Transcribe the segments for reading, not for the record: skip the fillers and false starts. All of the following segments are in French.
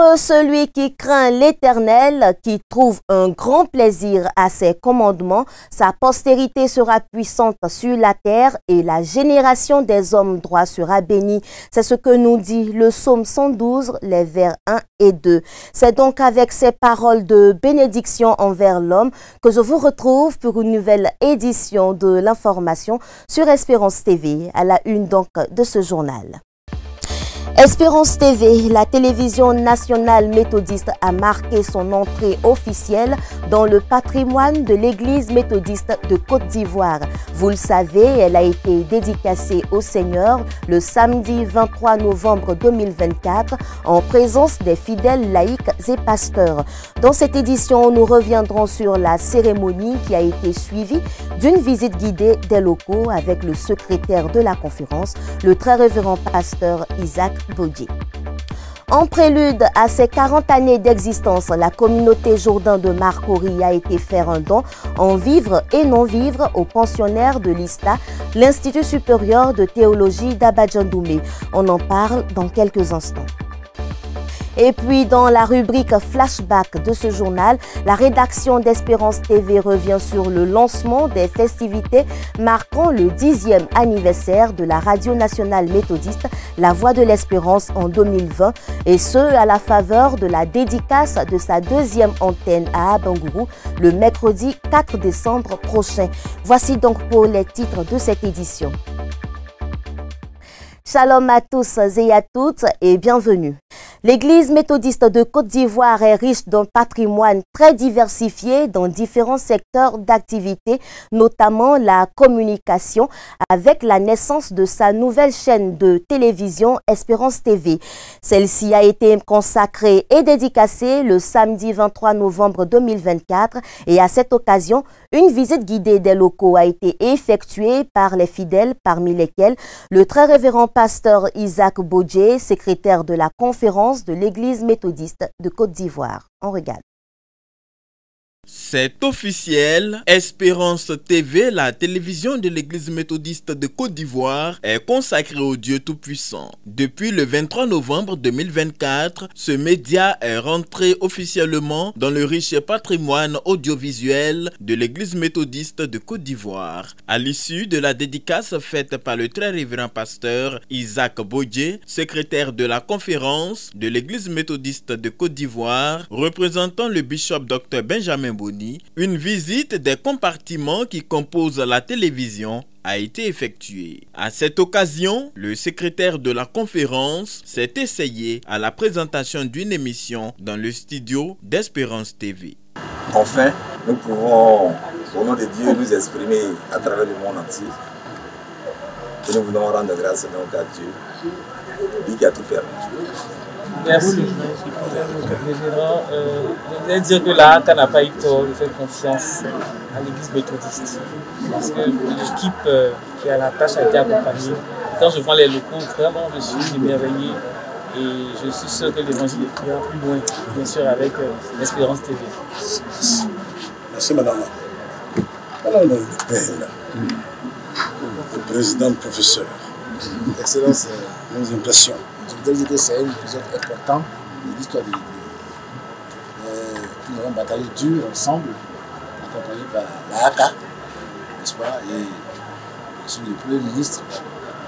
Heureux celui qui craint l'Éternel, qui trouve un grand plaisir à ses commandements. Sa postérité sera puissante sur la terre et la génération des hommes droits sera bénie. C'est ce que nous dit le psaume 112, les vers 1 et 2. C'est donc avec ces paroles de bénédiction envers l'homme que je vous retrouve pour une nouvelle édition de l'information sur Espérance TV, à la une donc de ce journal. Espérance TV, la télévision nationale méthodiste, a marqué son entrée officielle dans le patrimoine de l'Église méthodiste de Côte d'Ivoire. Vous le savez, elle a été dédicacée au Seigneur le samedi 23 novembre 2024 en présence des fidèles laïcs et pasteurs. Dans cette édition, nous reviendrons sur la cérémonie qui a été suivie d'une visite guidée des locaux avec le secrétaire de la conférence, le très révérend pasteur Isaac Boudjé. En prélude à ses 40 années d'existence, la communauté Jourdain de Marcory a été faire un don en vivres et non-vivres aux pensionnaires de l'ISTA, l'Institut supérieur de théologie d'Abadjan-Doumé. On en parle dans quelques instants. Et puis, dans la rubrique Flashback de ce journal, la rédaction d'Espérance TV revient sur le lancement des festivités marquant le 10e anniversaire de la radio nationale méthodiste La Voix de l'Espérance en 2020, et ce, à la faveur de la dédicace de sa deuxième antenne à Abangourou le mercredi 4 décembre prochain. Voici donc pour les titres de cette édition. Shalom à tous et à toutes et bienvenue. L'Église méthodiste de Côte d'Ivoire est riche d'un patrimoine très diversifié dans différents secteurs d'activité, notamment la communication, avec la naissance de sa nouvelle chaîne de télévision Espérance TV. Celle-ci a été consacrée et dédicacée le samedi 23 novembre 2024 et à cette occasion, une visite guidée des locaux a été effectuée par les fidèles, parmi lesquels le très révérend pasteur Isaac Boudjé, secrétaire de la conférence de l'Église méthodiste de Côte d'Ivoire. On regarde. C'est officiel, Espérance TV, la télévision de l'Église méthodiste de Côte d'Ivoire, est consacrée au Dieu Tout-Puissant. Depuis le 23 novembre 2024, ce média est rentré officiellement dans le riche patrimoine audiovisuel de l'Église méthodiste de Côte d'Ivoire. À l'issue de la dédicace faite par le très révérend pasteur Isaac Boudjé, secrétaire de la conférence de l'Église méthodiste de Côte d'Ivoire, représentant le bishop Dr Benjamin Boni, une visite des compartiments qui composent la télévision a été effectuée. À cette occasion, le secrétaire de la conférence s'est essayé à la présentation d'une émission dans le studio d'Espérance TV. Enfin, nous pouvons, au nom de Dieu, nous exprimer à travers le monde entier. Et nous voulons rendre grâce donc à Dieu, lui qui a tout permis. Merci. Je voulais dire que la HACA n'a pas eu tort de faire confiance à l'Église méthodiste. Parce que l'équipe qui a la tâche a été accompagnée. Quand je vois les locaux, vraiment, je suis émerveillé. Et je suis sûr que l'évangile ira plus loin, bien sûr, avec l'Espérance TV. Merci, madame. Madame le père, le président, le professeur. Excellence, nos impressions. Je voudrais dire que c'est un épisode important de l'histoire de l'Église. Nous avons bataillé dur ensemble, accompagnés par la HACA, n'est-ce pas, et je suis le Premier ministre,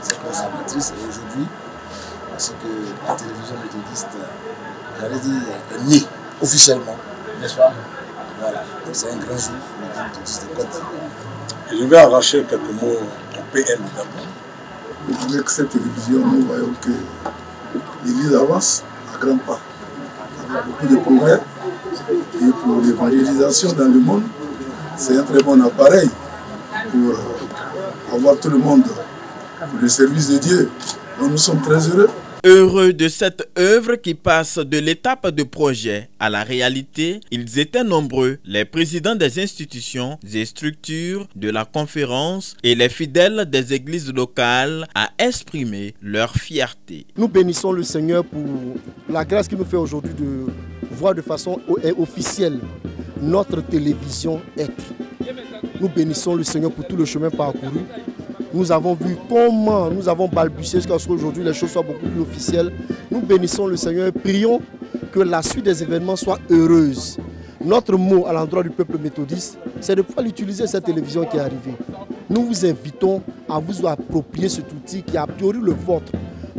c'est conservatrice, et aujourd'hui, parce que la télévision méthodiste, j'allais dire, est née officiellement, n'est-ce pas? Voilà, donc c'est un grand jour pour l'Église méthodiste de Côte d'Ivoire. Je vais arracher quelques mots au PM d'abord. Avec cette télévision, nous voyons que l'Église avance à grands pas, avec beaucoup de progrès. Et pour l'évangélisation dans le monde, c'est un très bon appareil pour avoir tout le monde pour le service de Dieu. Donc nous sommes très heureux. Heureux de cette œuvre qui passe de l'étape de projet à la réalité, ils étaient nombreux, les présidents des institutions et structures de la conférence et les fidèles des églises locales à exprimer leur fierté. Nous bénissons le Seigneur pour la grâce qu'il nous fait aujourd'hui de voir de façon officielle notre télévision être. Nous bénissons le Seigneur pour tout le chemin parcouru. Nous avons vu comment nous avons balbutié jusqu'à ce qu'aujourd'hui les choses soient beaucoup plus officielles. Nous bénissons le Seigneur et prions que la suite des événements soit heureuse. Notre mot à l'endroit du peuple méthodiste, c'est de pouvoir utiliser cette télévision qui est arrivée. Nous vous invitons à vous approprier cet outil qui est a priori le vôtre.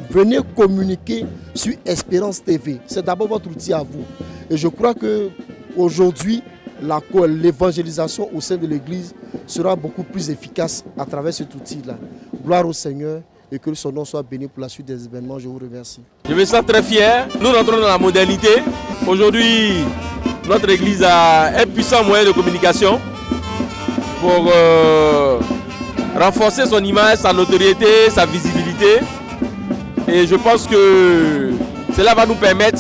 Venez communiquer sur Espérance TV. C'est d'abord votre outil à vous. Et je crois qu'aujourd'hui, l'évangélisation au sein de l'Église sera beaucoup plus efficace à travers cet outil-là. Gloire au Seigneur et que son nom soit béni pour la suite des événements. Je vous remercie. Je me sens très fier. Nous rentrons dans la modernité. Aujourd'hui, notre Église a un puissant moyen de communication pour renforcer son image, sa notoriété, sa visibilité. Et je pense que cela va nous permettre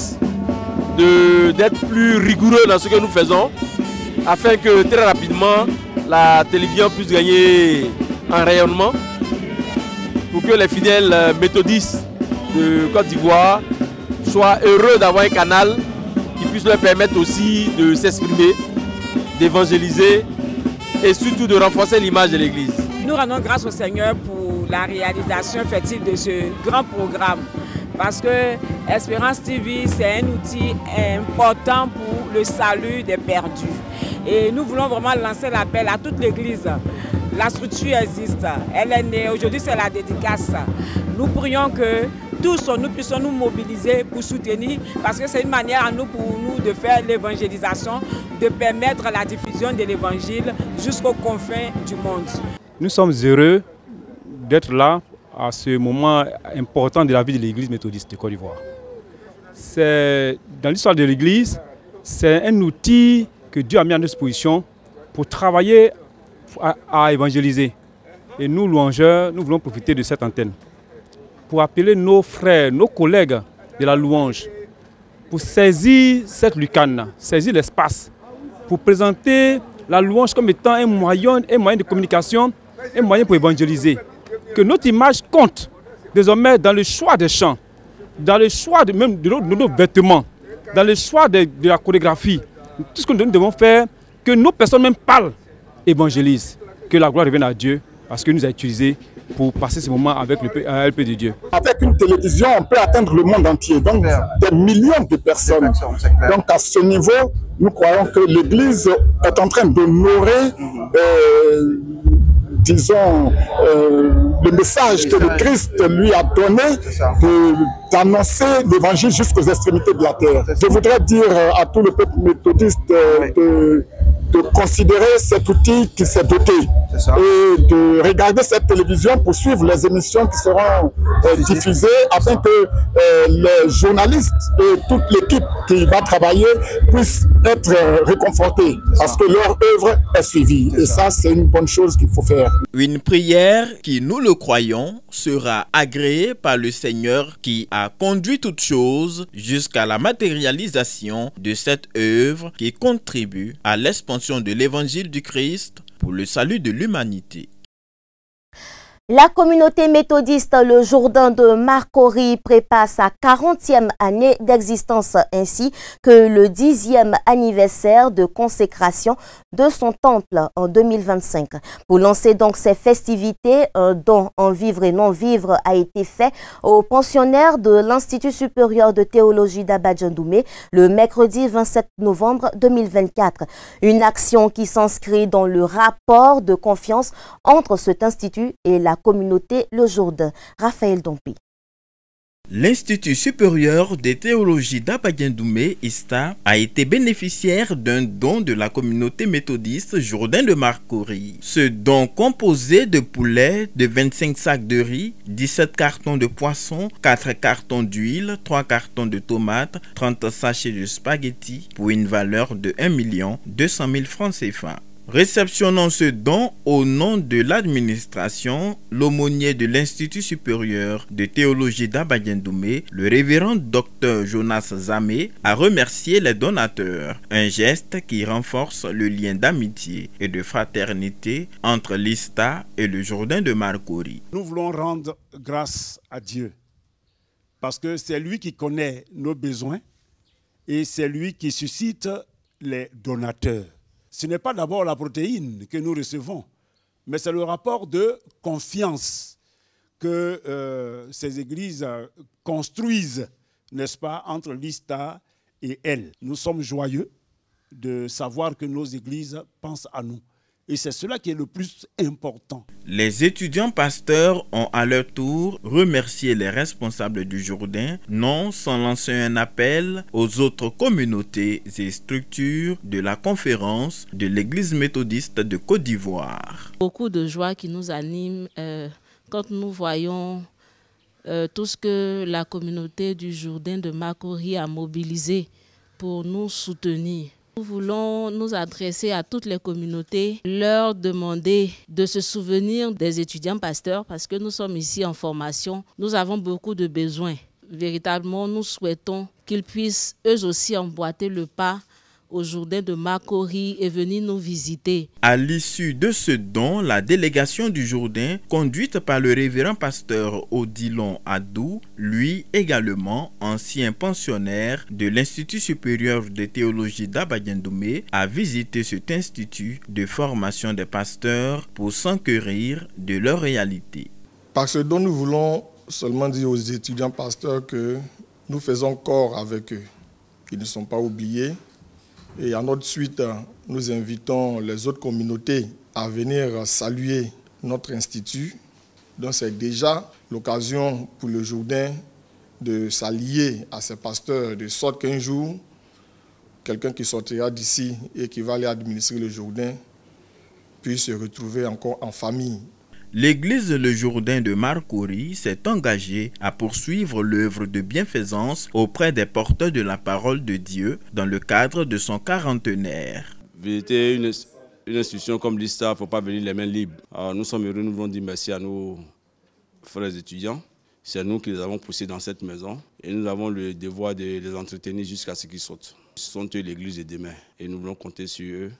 d'être plus rigoureux dans ce que nous faisons, afin que très rapidement la télévision puisse gagner en rayonnement, pour que les fidèles méthodistes de Côte d'Ivoire soient heureux d'avoir un canal qui puisse leur permettre aussi de s'exprimer, d'évangéliser et surtout de renforcer l'image de l'Église. Nous rendons grâce au Seigneur pour la réalisation effective de ce grand programme. Parce que Espérance TV, c'est un outil important pour le salut des perdus. Et nous voulons vraiment lancer l'appel à toute l'Église. La structure existe, elle est née, aujourd'hui c'est la dédicace. Nous prions que tous nous puissions nous mobiliser pour soutenir, parce que c'est une manière à nous, pour nous de faire l'évangélisation, de permettre la diffusion de l'évangile jusqu'aux confins du monde. Nous sommes heureux d'être là à ce moment important de la vie de l'Église méthodiste de Côte d'Ivoire. Dans l'histoire de l'Église, c'est un outil que Dieu a mis à notre disposition pour travailler à évangéliser. Et nous, louangeurs, nous voulons profiter de cette antenne pour appeler nos frères, nos collègues de la louange, pour saisir cette lucane, saisir l'espace, pour présenter la louange comme étant un moyen de communication, un moyen pour évangéliser. Que notre image compte désormais dans le choix des chants, dans le choix de nos vêtements, dans le choix de la chorégraphie. Tout ce que nous devons faire, que nos personnes même parlent, évangélisent. Que la gloire revienne à Dieu, parce qu'il nous a utilisés pour passer ce moment avec le peuple de Dieu. Avec une télévision, on peut atteindre le monde entier, donc des millions de personnes. Donc à ce niveau, nous croyons que l'Église est en train d'honorer disons, le message que le Christ lui a donné, d'annoncer l'évangile jusqu'aux extrémités de la terre. Je voudrais dire à tout le peuple méthodiste de considérer cet outil qui s'est doté et de regarder cette télévision pour suivre les émissions qui seront diffusées afin que les journalistes et toute l'équipe qui va travailler puissent être réconfortés parce que leur œuvre est suivie. Et ça, c'est une bonne chose qu'il faut faire. Une prière qui, nous le croyons, sera agréée par le Seigneur qui a conduit toutes choses jusqu'à la matérialisation de cette œuvre qui contribue à l'expansion de l'évangile du Christ pour le salut de l'humanité. La communauté méthodiste Le Jourdain de Marcory prépare sa 40e année d'existence ainsi que le 10e anniversaire de consécration de son temple en 2025. Pour lancer donc ces festivités, un don en vivre et non vivre a été fait aux pensionnaires de l'Institut supérieur de théologie d'Abadjan-Doumé le mercredi 27 novembre 2024. Une action qui s'inscrit dans le rapport de confiance entre cet institut et la communauté Le Jourdain. Raphaël Dompi. L'Institut supérieur de théologie d'Abadjan-Doumé, ISTA, a été bénéficiaire d'un don de la communauté méthodiste Jourdain de Marcory. Ce don composé de poulets, de 25 sacs de riz, 17 cartons de poisson, 4 cartons d'huile, 3 cartons de tomates, 30 sachets de spaghettis pour une valeur de 1 200 000 francs CFA. Réceptionnant ce don au nom de l'administration, l'aumônier de l'Institut supérieur de théologie d'Abadjan-Doumé, le révérend Dr Jonas Zamé, a remercié les donateurs, un geste qui renforce le lien d'amitié et de fraternité entre l'ISTA et le Jourdain de Marcory. Nous voulons rendre grâce à Dieu, parce que c'est lui qui connaît nos besoins et c'est lui qui suscite les donateurs. Ce n'est pas d'abord la protéine que nous recevons, mais c'est le rapport de confiance que ces églises construisent, n'est-ce pas, entre l'ISTA et elle. Nous sommes joyeux de savoir que nos églises pensent à nous. Et c'est cela qui est le plus important. Les étudiants pasteurs ont à leur tour remercié les responsables du Jourdain, non sans lancer un appel aux autres communautés et structures de la conférence de l'Église méthodiste de Côte d'Ivoire. Beaucoup de joie qui nous anime quand nous voyons tout ce que la communauté du Jourdain de Makori a mobilisé pour nous soutenir. Nous voulons nous adresser à toutes les communautés, leur demander de se souvenir des étudiants pasteurs parce que nous sommes ici en formation. Nous avons beaucoup de besoins. Véritablement, nous souhaitons qu'ils puissent eux aussi emboîter le pas au Jourdain de Makori et venir nous visiter. À l'issue de ce don, la délégation du Jourdain, conduite par le révérend pasteur Odilon Adou, lui également ancien pensionnaire de l'Institut supérieur de théologie d'Abadiendoumé, a visité cet institut de formation des pasteurs pour s'enquérir de leur réalité. Par ce dont nous voulons seulement dire aux étudiants pasteurs que nous faisons corps avec eux, qu'ils ne sont pas oubliés. Et à notre suite, nous invitons les autres communautés à venir saluer notre institut. Donc c'est déjà l'occasion pour le Jourdain de s'allier à ces pasteurs, de sorte qu'un jour, quelqu'un qui sortira d'ici et qui va aller administrer le Jourdain puisse se retrouver encore en famille. L'église Le Jourdain de Makori s'est engagée à poursuivre l'œuvre de bienfaisance auprès des porteurs de la parole de Dieu dans le cadre de son quarantenaire. Visiter une institution comme l'ISTA, il ne faut pas venir les mains libres. Alors, nous sommes heureux, nous voulons dire merci à nos frères étudiants. C'est nous qui les avons poussés dans cette maison et nous avons le devoir de les entretenir jusqu'à ce qu'ils sortent. Ce sont eux l'église de demain et nous voulons compter sur eux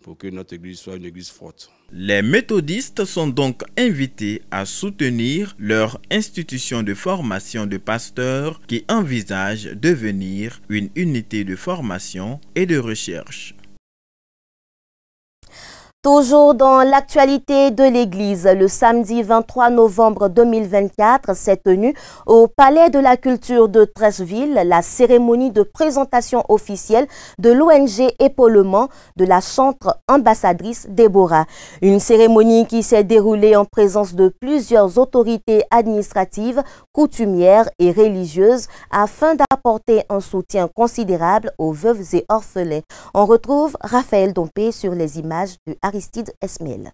pour que notre église soit une église forte. Les méthodistes sont donc invités à soutenir leur institution de formation de pasteurs qui envisage de devenir une unité de formation et de recherche. Toujours dans l'actualité de l'Église, le samedi 23 novembre 2024 s'est tenue au Palais de la Culture de Treichville la cérémonie de présentation officielle de l'ONG Épaulement de la chantre ambassadrice Déborah. Une cérémonie qui s'est déroulée en présence de plusieurs autorités administratives, coutumières et religieuses afin d'apporter un soutien considérable aux veuves et orphelins. On retrouve Raphaël Dompé sur les images de Aristide Esmail.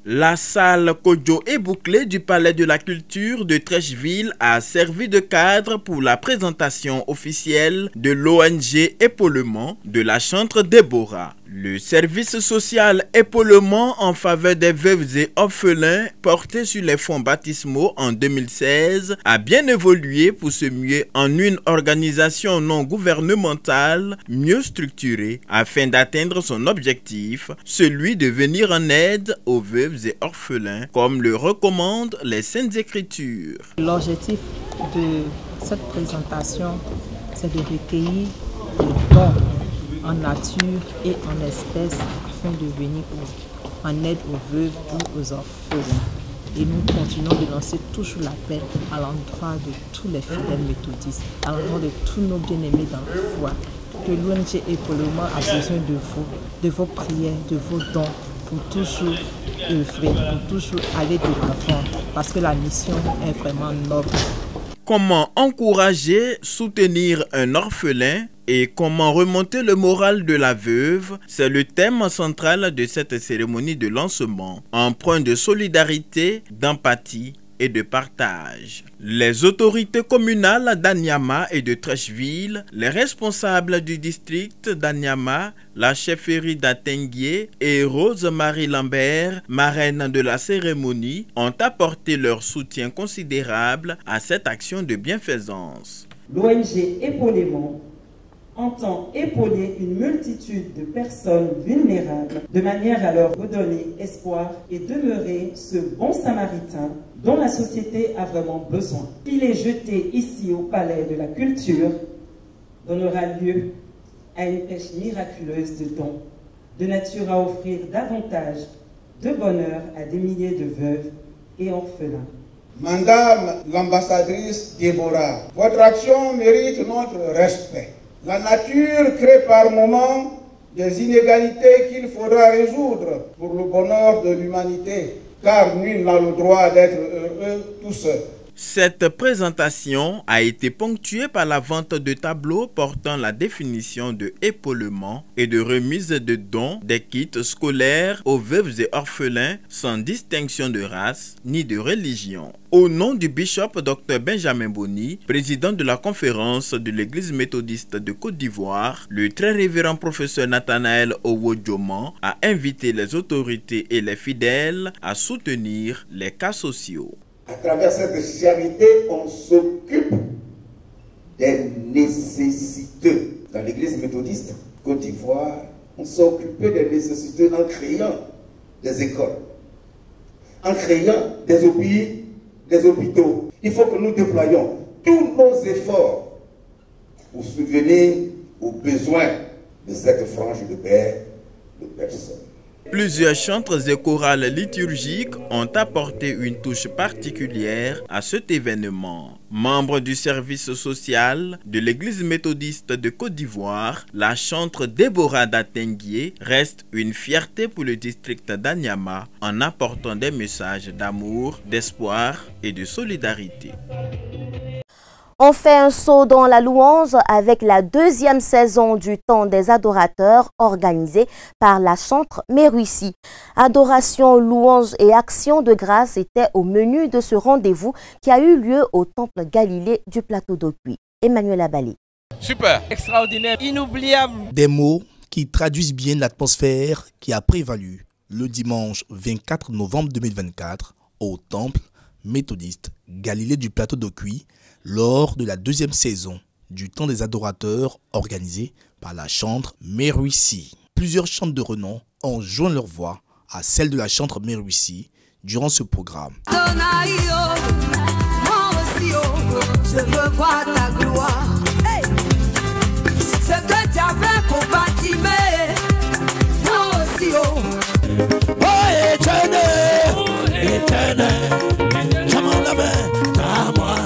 La salle Kodjo et bouclée du Palais de la Culture de Treichville a servi de cadre pour la présentation officielle de l'ONG Épaulement de la chantre Déborah. Le service social Épaulement en faveur des veuves et orphelins porté sur les fonds baptismaux en 2016 a bien évolué pour se muer en une organisation non gouvernementale mieux structurée afin d'atteindre son objectif, celui de venir en aide aux veuves et orphelins comme le recommandent les Saintes Écritures. L'objectif de cette présentation, c'est de recueillir des dons en nature et en espèces afin de venir en aide aux veuves ou aux orphelins. Et nous continuons de lancer toujours l'appel à l'endroit de tous les fidèles méthodistes, à l'endroit de tous nos bien-aimés dans la foi, que l'ONG Épaulement a besoin de vous, de vos prières, de vos dons, pour toujours œuvrer, pour toujours aller de l'avant, parce que la mission est vraiment noble. Comment encourager, soutenir un orphelin et comment remonter le moral de la veuve, c'est le thème central de cette cérémonie de lancement, empreint de solidarité, d'empathie et de partage. Les autorités communales d'Anyama et de Treichville, les responsables du district d'Anyama, la chefferie d'Atenguier et Rose-Marie Lambert, marraine de la cérémonie, ont apporté leur soutien considérable à cette action de bienfaisance. L'ONG Épaulement entend épauler une multitude de personnes vulnérables de manière à leur redonner espoir et demeurer ce bon samaritain dont la société a vraiment besoin. Il est jeté ici au Palais de la Culture donnera lieu à une pêche miraculeuse de dons, de nature à offrir davantage de bonheur à des milliers de veuves et orphelins. Madame l'ambassadrice Déborah, votre action mérite notre respect. La nature crée par moments des inégalités qu'il faudra résoudre pour le bonheur de l'humanité, car nul n'a le droit d'être heureux tout seul. Cette présentation a été ponctuée par la vente de tableaux portant la définition de épaulement et de remise de dons des kits scolaires aux veuves et orphelins sans distinction de race ni de religion. Au nom du bishop Dr Benjamin Boni, président de la conférence de l'Église méthodiste de Côte d'Ivoire, le très révérend professeur Nathanaël Owodjoman a invité les autorités et les fidèles à soutenir les cas sociaux. À travers cette charité, on s'occupe des nécessiteux. Dans l'Église méthodiste Côte d'Ivoire, on s'est occupé des nécessiteux en créant des écoles, en créant des hôpitaux. Il faut que nous déployions tous nos efforts pour subvenir aux besoins de cette frange de paix de personnes. Plusieurs chantres et chorales liturgiques ont apporté une touche particulière à cet événement. Membre du service social de l'Église méthodiste de Côte d'Ivoire, la chantre Déborah Datenguié reste une fierté pour le district d'Anyama en apportant des messages d'amour, d'espoir et de solidarité. On fait un saut dans la louange avec la deuxième saison du Temps des adorateurs organisée par la chantre Méruissi. Adoration, louange et action de grâce étaient au menu de ce rendez-vous qui a eu lieu au Temple Galilée du Plateau d'Okuy. Emmanuel Abalé. Super, extraordinaire, inoubliable. Des mots qui traduisent bien l'atmosphère qui a prévalu le dimanche 24 novembre 2024 au Temple méthodiste Galilée du Plateau d'Okuy lors de la deuxième saison du Temps des adorateurs organisé par la chantre Méruissi. Plusieurs chantres de renom ont joint leur voix à celle de la chantre Méruissi durant ce programme. Je veux voir ta gloire. Hey! Ce que tu avais pour bâtimer, moi aussi, oh. Oh, éternel, éternel, j'amène la main, à moi.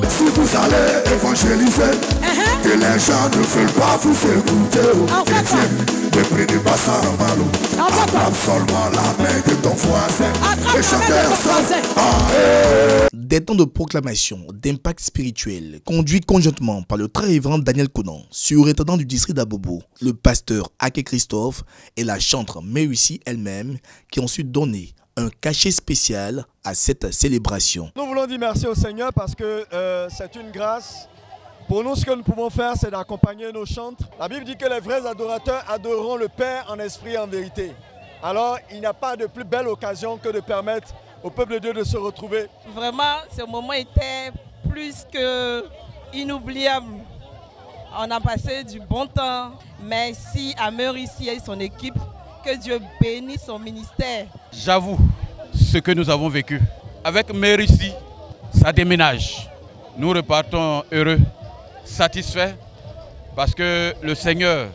Si vous allez évangéliser, que les gens ne veulent pas vous écouter, chrétiens, ne prenez pas ça en malo. Attrape seulement la main de ton voisin et chantez ensemble. Des temps de proclamation, d'impact spirituel, conduits conjointement par le très révérend Daniel Conan, surintendant du district d'Abobo, le pasteur Ake Christophe et la chantre Méruissi elle-même, qui ont su donner un cachet spécial à cette célébration. Nous voulons dire merci au Seigneur parce que c'est une grâce. Pour nous, ce que nous pouvons faire, c'est d'accompagner nos chantres. La Bible dit que les vrais adorateurs adoreront le Père en esprit et en vérité. Alors, il n'y a pas de plus belle occasion que de permettre au peuple de Dieu de se retrouver. Vraiment, ce moment était plus que inoubliable. On a passé du bon temps. Merci à Méruissi et son équipe. Que Dieu bénisse son ministère. J'avoue ce que nous avons vécu. Avec Méruissi, ça déménage. Nous repartons heureux, satisfaits, parce que le Seigneur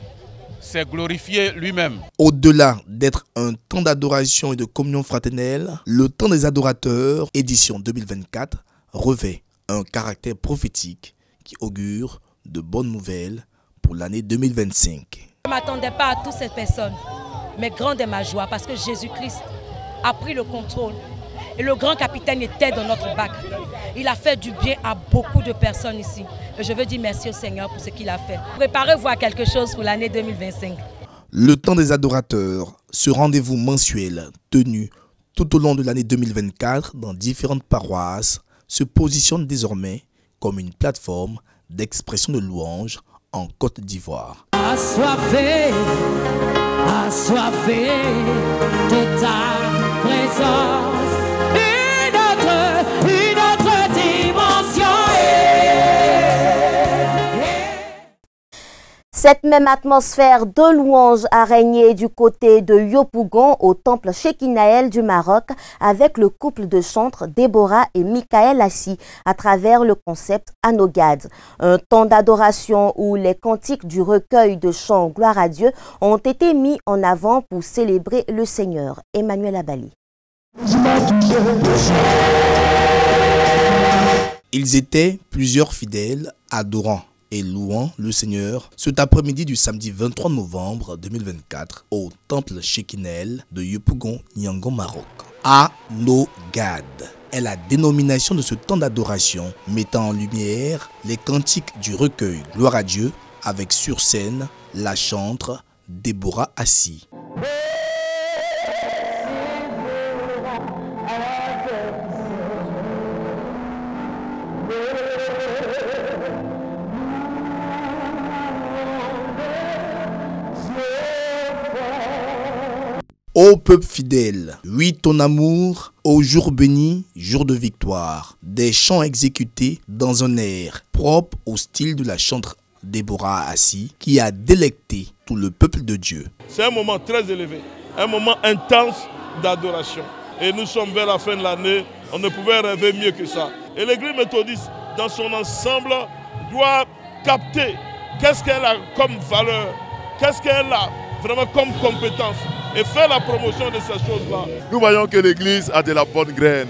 s'est glorifié lui-même. Au-delà d'être un temps d'adoration et de communion fraternelle, le Temps des adorateurs, édition 2024, revêt un caractère prophétique qui augure de bonnes nouvelles pour l'année 2025. Je ne m'attendais pas à toutes ces personnes, mais grande est ma joie parce que Jésus-Christ a pris le contrôle. Et le grand capitaine était dans notre bac. Il a fait du bien à beaucoup de personnes ici. Et je veux dire merci au Seigneur pour ce qu'il a fait. Préparez-vous à quelque chose pour l'année 2025. Le Temps des adorateurs, ce rendez-vous mensuel tenu tout au long de l'année 2024 dans différentes paroisses, se positionne désormais comme une plateforme d'expression de louange en Côte d'Ivoire. Assoiffé de ta présence. Une autre dimension. Cette même atmosphère de louange a régné du côté de Yopougon au temple Shekinah du Maroc avec le couple de chantres Déborah et Michael Assi à travers le concept Anogad. Un temps d'adoration où les cantiques du recueil de chants Gloire à Dieu ont été mis en avant pour célébrer le Seigneur. Emmanuel Abali. Ils étaient plusieurs fidèles adorant et louant le Seigneur cet après-midi du samedi 23 novembre 2024 au temple Shekinel de Yopougon, Niango, Maroc. Anogad est la dénomination de ce temps d'adoration mettant en lumière les cantiques du recueil Gloire à Dieu avec sur scène la chantre Déborah Assi. Ô peuple fidèle, oui ton amour, au jour béni, jour de victoire, des chants exécutés dans un air propre au style de la chantre Déborah Assi qui a délecté tout le peuple de Dieu. C'est un moment très élevé, un moment intense d'adoration. Et nous sommes vers la fin de l'année, on ne pouvait rêver mieux que ça. Et l'église méthodiste, dans son ensemble, doit capter qu'est-ce qu'elle a comme valeur, qu'est-ce qu'elle a vraiment comme compétence et faire la promotion de ces choses-là. Nous voyons que l'église a de la bonne graine.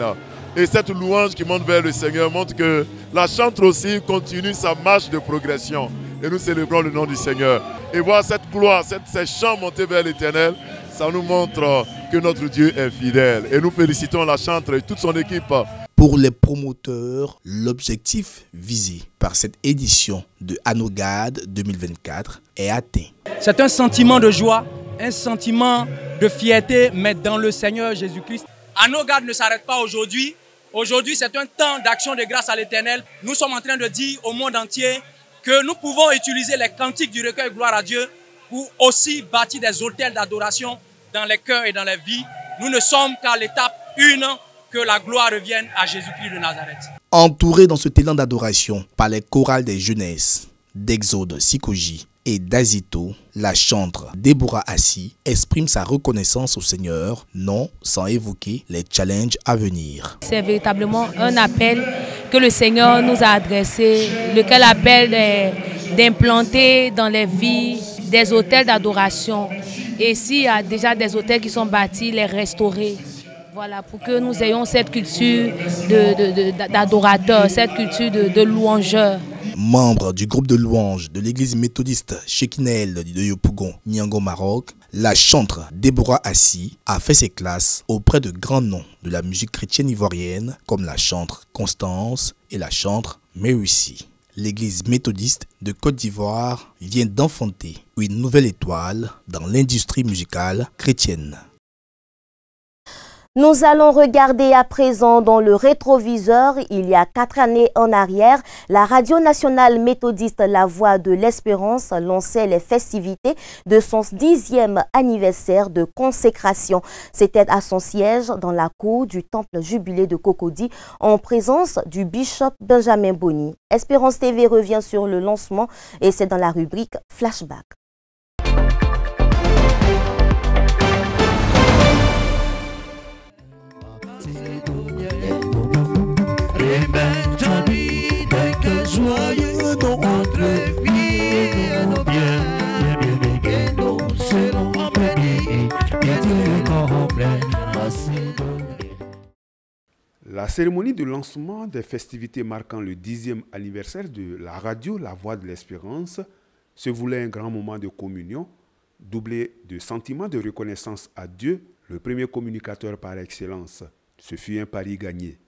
Et cette louange qui monte vers le Seigneur montre que la chantre aussi continue sa marche de progression. Et nous célébrons le nom du Seigneur. Et voir cette gloire, ces chants monter vers l'Éternel, ça nous montre que notre Dieu est fidèle. Et nous félicitons la chantre et toute son équipe. Pour les promoteurs, l'objectif visé par cette édition de Anogad 2024 est atteint. C'est un sentiment de joie, un sentiment de fierté, mais dans le Seigneur Jésus-Christ. Anogad ne s'arrête pas aujourd'hui. Aujourd'hui, c'est un temps d'action de grâce à l'Éternel. Nous sommes en train de dire au monde entier que nous pouvons utiliser les cantiques du recueil Gloire à Dieu pour aussi bâtir des autels d'adoration dans les cœurs et dans les vies. Nous ne sommes qu'à l'étape 1, que la gloire revienne à Jésus-Christ de Nazareth. Entouré dans ce élan d'adoration par les chorales des jeunesses, d'Exode Sikoji et d'Azito, la chantre Déborah Assi exprime sa reconnaissance au Seigneur, non sans évoquer les challenges à venir. C'est véritablement un appel que le Seigneur nous a adressé, lequel appelle d'implanter dans les vies des hôtels d'adoration. Et s'il y a déjà des hôtels qui sont bâtis, les restaurer. Voilà, pour que nous ayons cette culture d'adorateurs, cette culture de louangeurs. Membre du groupe de louanges de l'église méthodiste Shekinel de Yopougon, Niango, Maroc, la chantre Déborah Assi a fait ses classes auprès de grands noms de la musique chrétienne ivoirienne comme la chantre Constance et la chantre Mérissi. L'église méthodiste de Côte d'Ivoire vient d'enfanter une nouvelle étoile dans l'industrie musicale chrétienne. Nous allons regarder à présent dans le rétroviseur. Il y a 4 années en arrière, la radio nationale méthodiste La Voix de l'Espérance lançait les festivités de son 10e anniversaire de consécration. C'était à son siège dans la cour du temple jubilé de Cocody en présence du bishop Benjamin Boni. Espérance TV revient sur le lancement et c'est dans la rubrique Flashback. La cérémonie de lancement des festivités marquant le 10e anniversaire de la radio La Voix de l'Espérance se voulait un grand moment de communion, doublé de sentiments de reconnaissance à Dieu, le premier communicateur par excellence. Ce fut un pari gagné.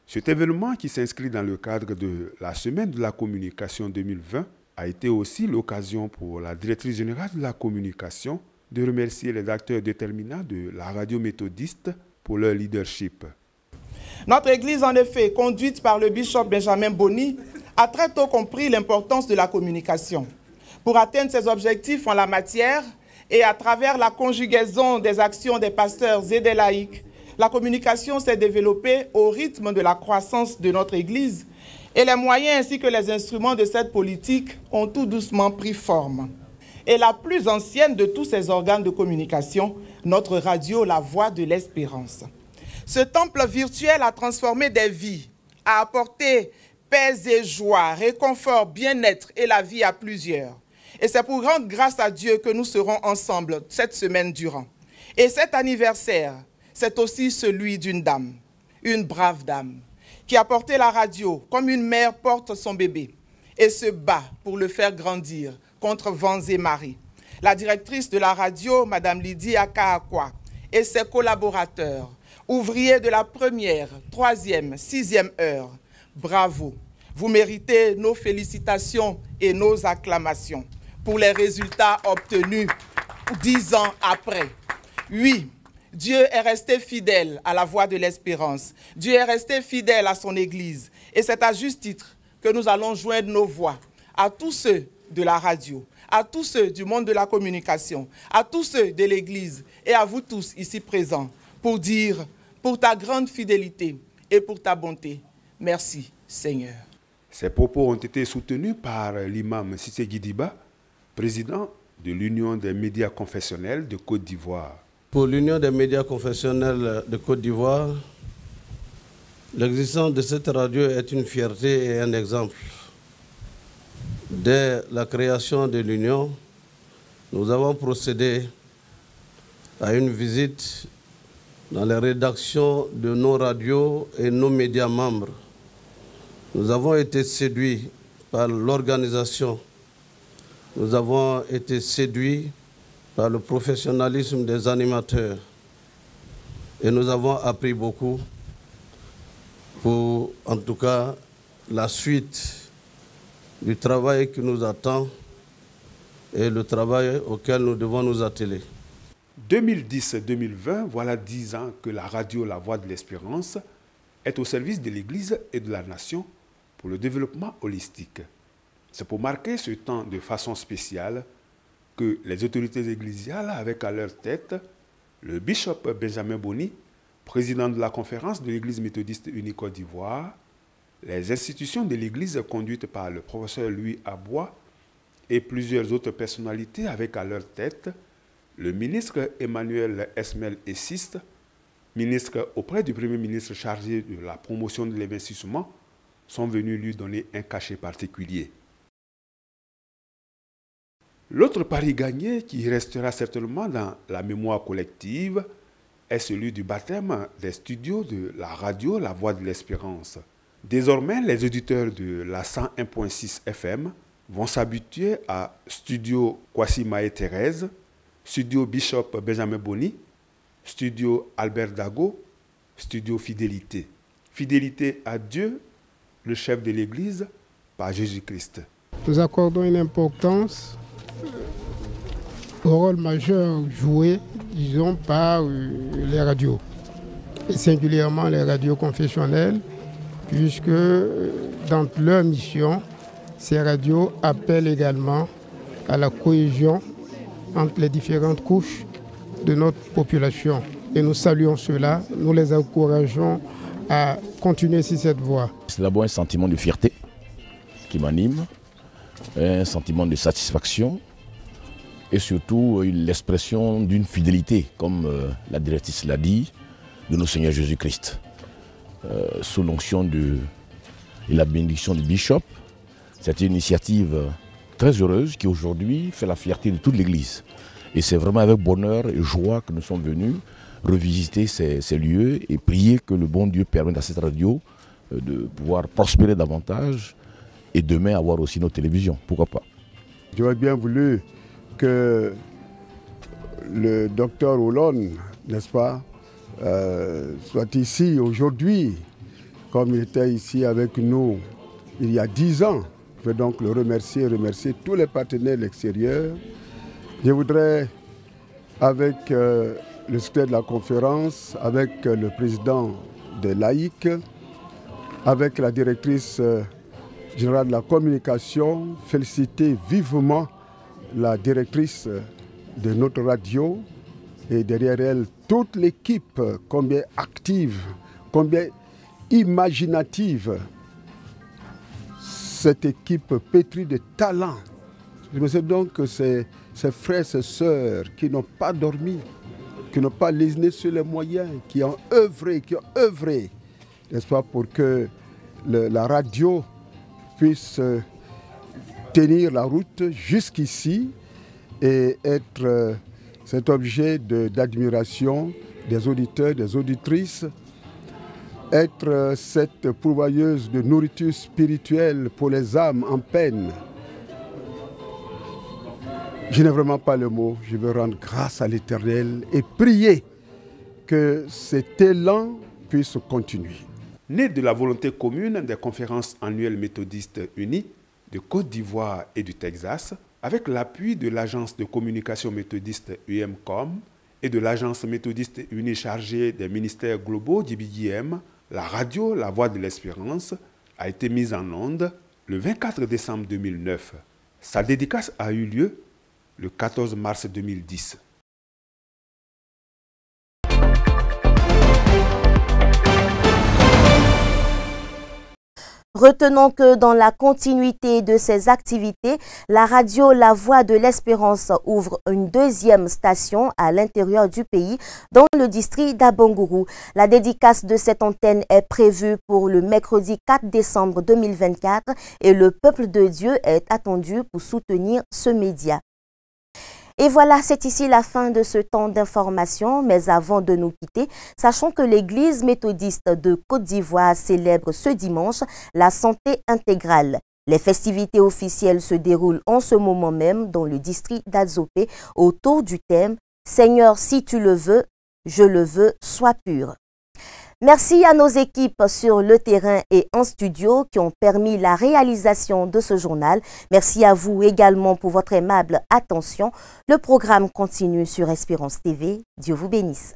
Cet événement, qui s'inscrit dans le cadre de la Semaine de la communication 2020, a été aussi l'occasion pour la directrice générale de la communication de remercier les acteurs déterminants de la radio méthodiste pour leur leadership. Notre Église, en effet, conduite par le bishop Benjamin Boni, a très tôt compris l'importance de la communication. Pour atteindre ses objectifs en la matière et à travers la conjugaison des actions des pasteurs et des laïcs, la communication s'est développée au rythme de la croissance de notre Église et les moyens ainsi que les instruments de cette politique ont tout doucement pris forme. Et la plus ancienne de tous ces organes de communication, notre radio La Voix de l'Espérance. Ce temple virtuel a transformé des vies, a apporté paix et joie, réconfort, bien-être et la vie à plusieurs. Et c'est pour rendre grâce à Dieu que nous serons ensemble cette semaine durant. Et cet anniversaire, c'est aussi celui d'une dame, une brave dame, qui a porté la radio comme une mère porte son bébé et se bat pour le faire grandir contre vents et marées. La directrice de la radio, Mme Lydie Akaakwa, et ses collaborateurs, ouvriers de la première, troisième, sixième heure, bravo. Vous méritez nos félicitations et nos acclamations pour les résultats obtenus 10 ans après. Oui, Dieu est resté fidèle à la voie de l'espérance. Dieu est resté fidèle à son Église. Et c'est à juste titre que nous allons joindre nos voix à tous ceux de la radio, à tous ceux du monde de la communication, à tous ceux de l'Église et à vous tous ici présents pour dire, pour ta grande fidélité et pour ta bonté, merci Seigneur. Ces propos ont été soutenus par l'imam Cissé Guidiba, président de l'Union des médias confessionnels de Côte d'Ivoire. Pour l'Union des médias confessionnels de Côte d'Ivoire, l'existence de cette radio est une fierté et un exemple. Dès la création de l'Union, nous avons procédé à une visite dans les rédactions de nos radios et nos médias membres. Nous avons été séduits par l'organisation. Nous avons été séduits par le professionnalisme des animateurs. Et nous avons appris beaucoup pour, en tout cas, la suite du travail qui nous attend et le travail auquel nous devons nous atteler. 2010-2020, voilà 10 ans que la radio La Voix de l'Espérance est au service de l'Église et de la nation pour le développement holistique. C'est pour marquer ce temps de façon spéciale que les autorités ecclésiales, avec à leur tête le bishop Benjamin Boni, président de la conférence de l'Église méthodiste unie Côte d'Ivoire, les institutions de l'Église conduites par le professeur Louis Abois et plusieurs autres personnalités avec à leur tête le ministre Emmanuel Esmel Essiste, ministre auprès du Premier ministre chargé de la promotion de l'investissement, sont venus lui donner un cachet particulier. L'autre pari gagné, qui restera certainement dans la mémoire collective, est celui du baptême des studios de la radio La Voix de l'Espérance. Désormais, les auditeurs de la 101.6 FM vont s'habituer à Studio Kwasi Maé Thérèse, Studio Bishop Benjamin Boni, Studio Albert Dago, Studio Fidélité. Fidélité à Dieu, le chef de l'Église, par Jésus-Christ. Nous accordons une importance au rôle majeur joué, disons, par les radios, et singulièrement les radios confessionnelles, puisque dans leur mission, ces radios appellent également à la cohésion entre les différentes couches de notre population. Et nous saluons cela, nous les encourageons à continuer sur cette voie. C'est d'abord un sentiment de fierté qui m'anime, un sentiment de satisfaction et surtout l'expression d'une fidélité, comme la directrice l'a dit, de notre Seigneur Jésus-Christ. Sous l'onction et la bénédiction du bishop, c'est une initiative très heureuse qui aujourd'hui fait la fierté de toute l'Église. Et c'est vraiment avec bonheur et joie que nous sommes venus revisiter ces lieux et prier que le bon Dieu permette à cette radio de pouvoir prospérer davantage et demain avoir aussi nos télévisions, pourquoi pas. J'aurais bien voulu que le docteur Hollande, n'est-ce pas, soit ici aujourd'hui, comme il était ici avec nous il y a 10 ans. Je veux donc le remercier tous les partenaires extérieurs. Je voudrais, avec le secrétaire de la conférence, avec le président de l'AIC, avec la directrice générale de la communication, féliciter vivement la directrice de notre radio et derrière elle toute l'équipe, combien active, combien imaginative. Cette équipe pétrie de talent. Je me sais donc que ces frères et sœurs qui n'ont pas dormi, qui n'ont pas lésiné sur les moyens, qui ont œuvré, n'est-ce pas, pour que la radio puisse tenir la route jusqu'ici et être cet objet d'admiration des auditeurs, des auditrices. être cette pourvoyeuse de nourriture spirituelle pour les âmes en peine. Je n'ai vraiment pas le mot. Je veux rendre grâce à l'Éternel et prier que cet élan puisse continuer. Né de la volonté commune des conférences annuelles méthodistes unies de Côte d'Ivoire et du Texas, avec l'appui de l'agence de communication méthodiste UMCOM et de l'agence méthodiste unie chargée des ministères globaux d'IBJM, la radio La Voix de l'Espérance a été mise en onde le 24 décembre 2009. Sa dédicace a eu lieu le 14 mars 2010. Retenons que dans la continuité de ses activités, la radio La Voix de l'Espérance ouvre une deuxième station à l'intérieur du pays, dans le district d'Abangourou. La dédicace de cette antenne est prévue pour le mercredi 4 décembre 2024 et le peuple de Dieu est attendu pour soutenir ce média. Et voilà, c'est ici la fin de ce temps d'information. Mais avant de nous quitter, sachons que l'Église méthodiste de Côte d'Ivoire célèbre ce dimanche la santé intégrale. Les festivités officielles se déroulent en ce moment même dans le district d'Adzopé autour du thème « Seigneur, si tu le veux, je le veux, sois pur ». Merci à nos équipes sur le terrain et en studio qui ont permis la réalisation de ce journal. Merci à vous également pour votre aimable attention. Le programme continue sur Espérance TV. Dieu vous bénisse.